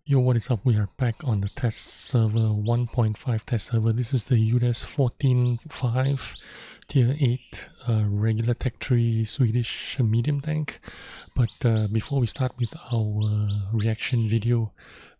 Yo, what is up? We are back on the test server 1.5 test server. This is the UDES 14.5 tier 8 regular tech tree Swedish medium tank. But before we start with our reaction video,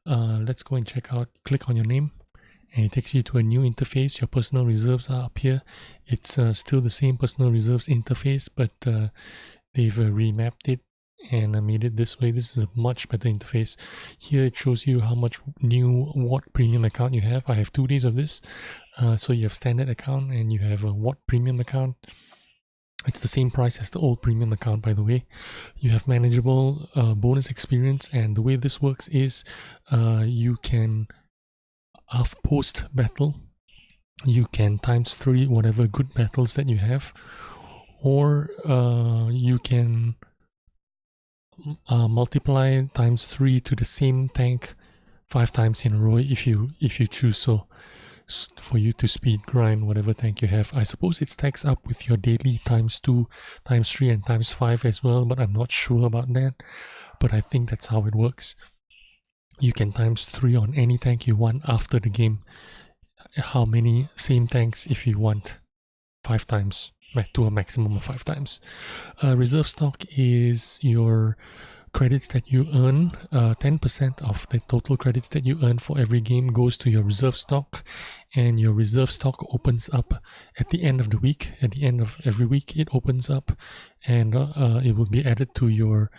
let's go and check out. Click on your name and it takes you to a new interface. Your personal reserves are up here. It's still the same personal reserves interface, but they've remapped it and I made it this way. This is a much better interface. Here it shows you how much new Watt premium account you have. I have 2 days of this. So you have standard account and you have a Watt premium account. It's the same price as the old premium account, by the way. You have manageable bonus experience, and the way this works is you can, post battle, you can ×3 whatever good battles that you have, or you can multiply ×3 to the same tank 5 times in a row if you choose so, for you to speed grind whatever tank you have. I suppose it stacks up with your daily ×2, ×3 and ×5 as well, but I'm not sure about that. But I think that's how it works. You can ×3 on any tank you want after the game. How many same tanks if you want 5 times, to a maximum of 5 times. Reserve stock is your credits that you earn. 10% of the total credits that you earn for every game goes to your reserve stock, and your reserve stock opens up at the end of the week. At the end of every week it opens up, and it will be added to your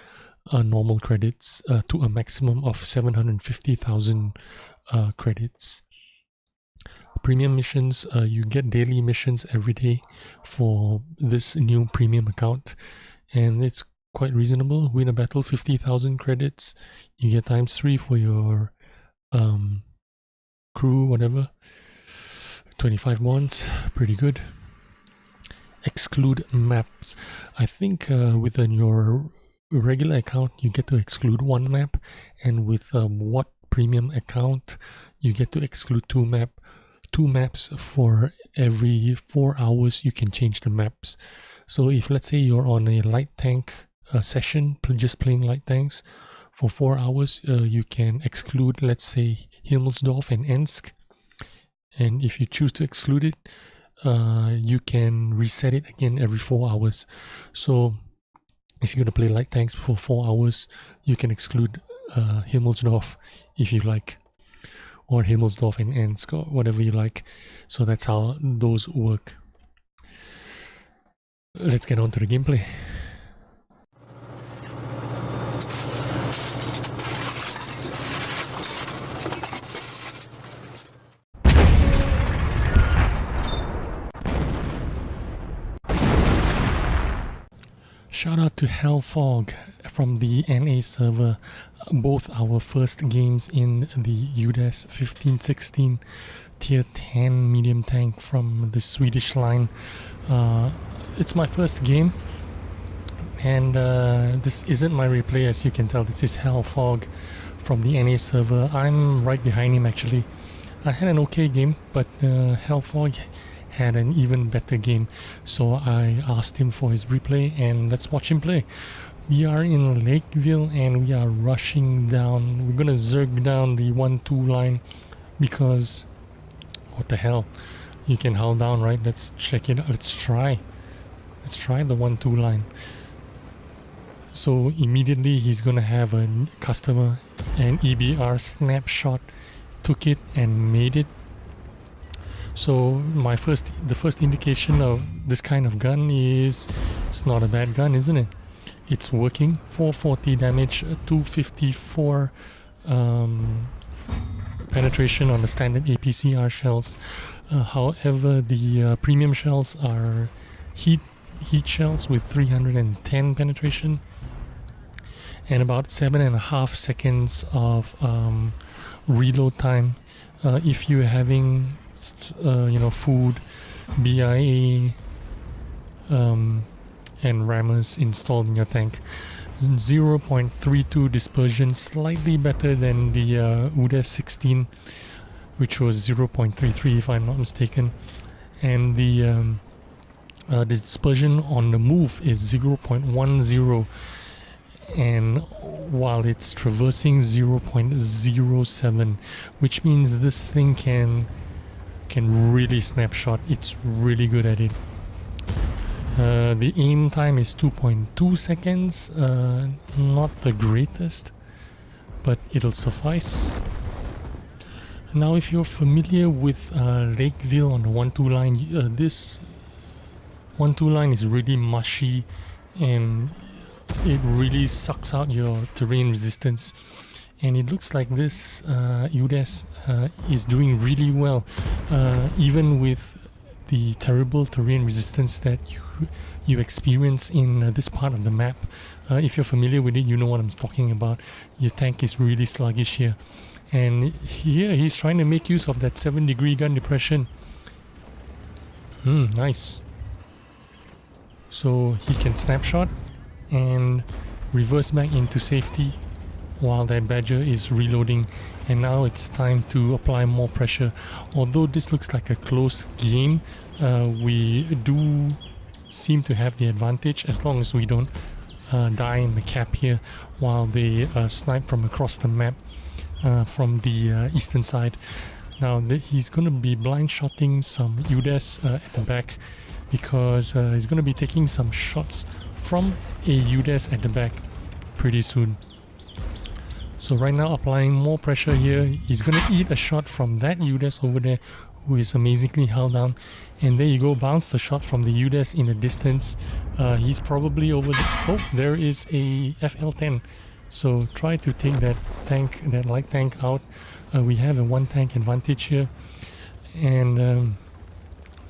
normal credits to a maximum of 750,000 credits. Premium missions, you get daily missions every day for this new premium account, and it's quite reasonable. Win a battle, 50,000 credits. You get ×3 for your crew, whatever. 25 bonds, pretty good. Exclude maps. I think within your regular account you get to exclude 1 map, and with Watt premium account you get to exclude 2 maps. For every 4 hours you can change the maps. So if, let's say, you're on a light tank session, just playing light tanks for 4 hours, you can exclude, let's say, Himmelsdorf and Ensk, and if you choose to exclude it, you can reset it again every 4 hours. So if you're going to play light tanks for 4 hours, you can exclude Himmelsdorf if you like, or Himmelsdorf and Ensk, or whatever you like. So that's how those work. Let's get on to the gameplay. Shout out to Hellfog from the NA server. Both our first games in the UDES 15-16 tier 10 medium tank from the Swedish line. It's my first game, and this isn't my replay, as you can tell. This is Hellfog from the NA server. I'm right behind him actually. I had an okay game, but Hellfog had an even better game, so I asked him for his replay, and let's watch him play. We are in Lakeville and we are rushing down. We're gonna zerg down the 1-2 line because what the hell, you can hull down, right? Let's check it out. Let's try the 1-2 line. So immediately he's gonna have a customer, and EBR snapshot took it and made it. So the first indication of this kind of gun is it's not a bad gun, isn't it? It's working. 440 damage, 254 penetration on the standard APCR shells. However, the premium shells are heat shells with 310 penetration and about 7.5 seconds of reload time. If you're having food, BIA and rammers installed in your tank. 0.32 dispersion, slightly better than the UDES 16, which was 0.33 if I'm not mistaken, and the dispersion on the move is 0.10, and while it's traversing 0.07, which means this thing can really snapshot. It's really good at it. The aim time is 2.2 seconds, not the greatest, but it'll suffice. Now, if you're familiar with Lakeville on the 1-2 line, this 1-2 line is really mushy and it really sucks out your terrain resistance. And it looks like this UDES is doing really well, even with the terrible terrain resistance that you experience in this part of the map. If you're familiar with it, you know what I'm talking about. Your tank is really sluggish here. And here he's trying to make use of that 7-degree gun depression. Nice. So he can snapshot and reverse back into safety while that Badger is reloading. And now it's time to apply more pressure. Although this looks like a close game, we do seem to have the advantage as long as we don't die in the cap here while they snipe from across the map from the eastern side. Now he's going to be blind shotting some UDES at the back, because he's going to be taking some shots from a UDES at the back pretty soon. So right now, applying more pressure here, he's going to eat a shot from that UDES over there, who is amazingly held down. And there you go, bounce the shot from the UDES in the distance. He's probably over the... Oh, there is a FL-10. So try to take that tank, that light tank out. We have a 1 tank advantage here. And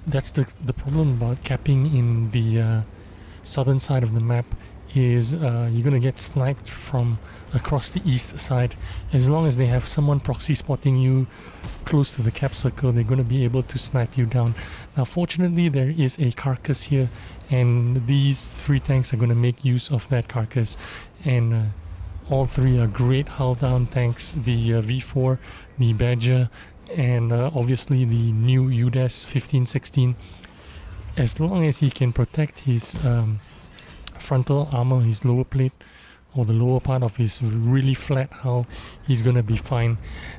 that's the problem about capping in the southern side of the map, is you're going to get sniped from across the east side. As long as they have someone proxy spotting you close to the cap circle, they're going to be able to snipe you down. Now fortunately there is a carcass here, and these 3 tanks are going to make use of that carcass, and all 3 are great hull down tanks, the V4, the Badger, and obviously the new UDES 1516. As long as he can protect his frontal armor, his lower plate, or the lower part of his really flat hull, he's gonna be fine.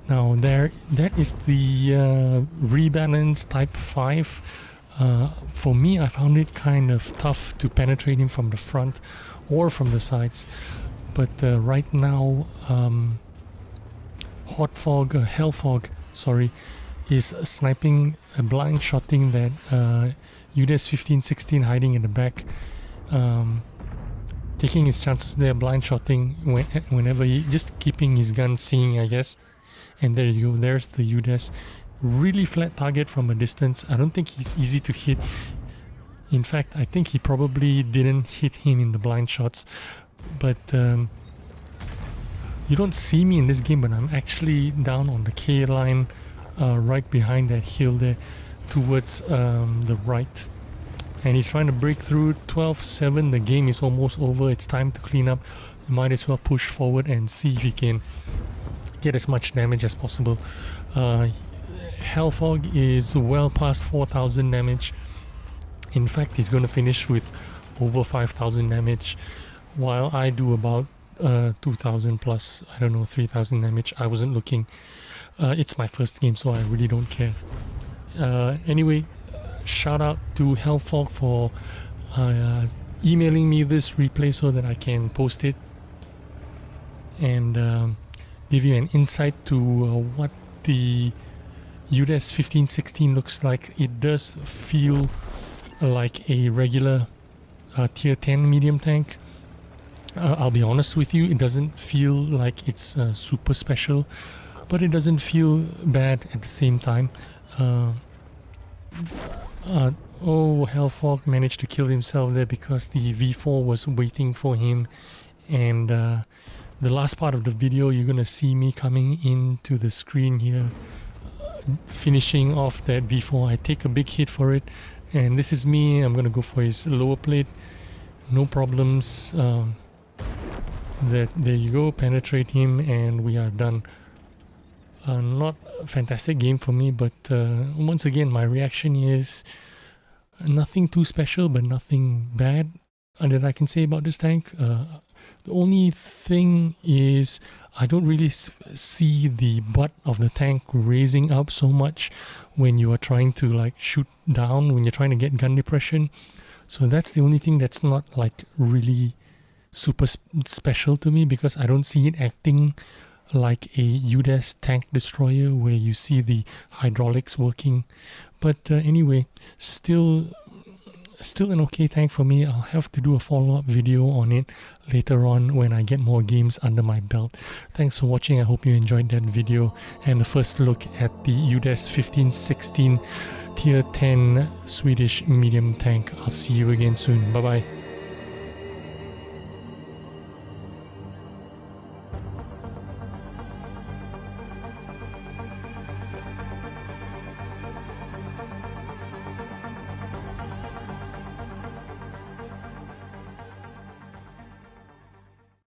Now that is the rebalance type 5. For me, I found it kind of tough to penetrate him from the front or from the sides, but right now Hellfog, sorry, is sniping, blind shotting that UDES 1516 hiding in the back, taking his chances there, blind shotting whenever he just keeping his gun seeing, I guess. And there you go, there's the UDES. Really flat target from a distance. I don't think he's easy to hit. In fact, I think he probably didn't hit him in the blind shots. But you don't see me in this game, but I'm actually down on the K line, right behind that hill there, towards the right. And he's trying to break through. 12-7, the game is almost over. It's time to clean up. You might as well push forward and see if he can get as much damage as possible. Hellfog is well past 4,000 damage. In fact, he's going to finish with over 5,000 damage, while I do about 2,000 plus, I don't know, 3,000 damage. I wasn't looking. It's my first game, so I really don't care. Anyway, shout out to Hellfog for emailing me this replay so that I can post it and give you an insight to what the UDES 1516 looks like. It does feel like a regular tier 10 medium tank. I'll be honest with you, it doesn't feel like it's super special, but it doesn't feel bad at the same time. Oh, Hellfog managed to kill himself there because the V4 was waiting for him. And the last part of the video, you're gonna see me coming into the screen here, finishing off that V4. I take a big hit for it, and this is me. I'm gonna go for his lower plate, no problems. There you go, penetrate him, and we are done. Not a fantastic game for me, but once again, my reaction is nothing too special, but nothing bad that I can say about this tank. The only thing is I don't really see the butt of the tank raising up so much when you are trying to like shoot down, when you're trying to get gun depression. So that's the only thing that's not like really super special to me, because I don't see it acting like a UDES tank destroyer where you see the hydraulics working. But anyway, still an okay tank for me. I'll have to do a follow-up video on it later on when I get more games under my belt. Thanks for watching. I hope you enjoyed that video and the first look at the UDES 1516 Tier 10 Swedish medium tank. I'll see you again soon. Bye bye.